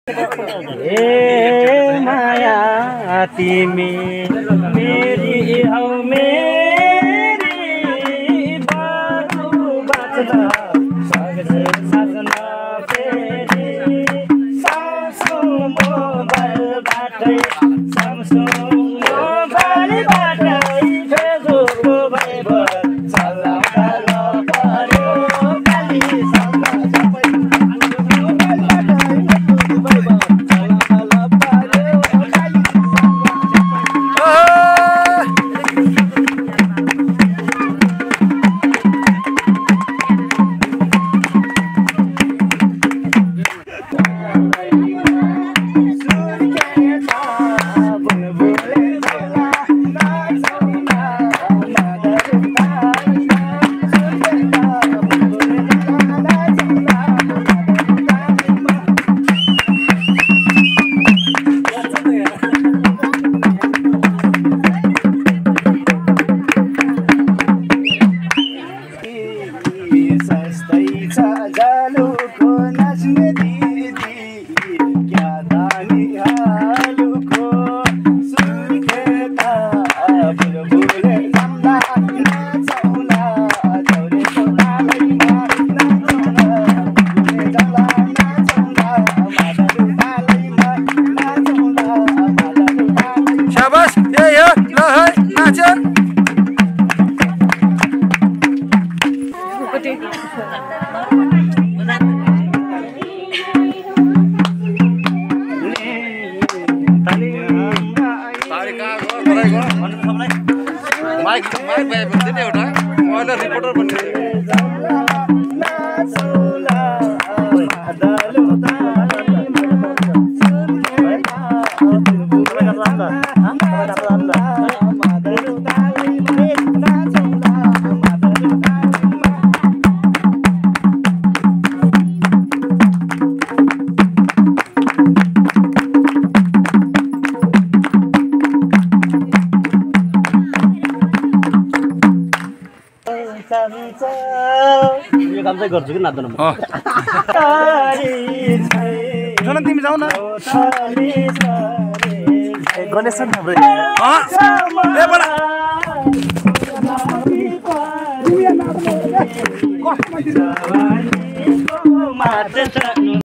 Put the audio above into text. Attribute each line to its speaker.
Speaker 1: ए माया तिमी मेरी हौ मेरी बाटो बाँच्न सक्छ साँच्न फेरि सामसुङ मोबाइलबाटै फेसबुकको भाइबर चलाउन पर्यो यो काम चाहिँ गर्छु कि नाच्दैन म तिमी जाऊ न गणेश हाम्रो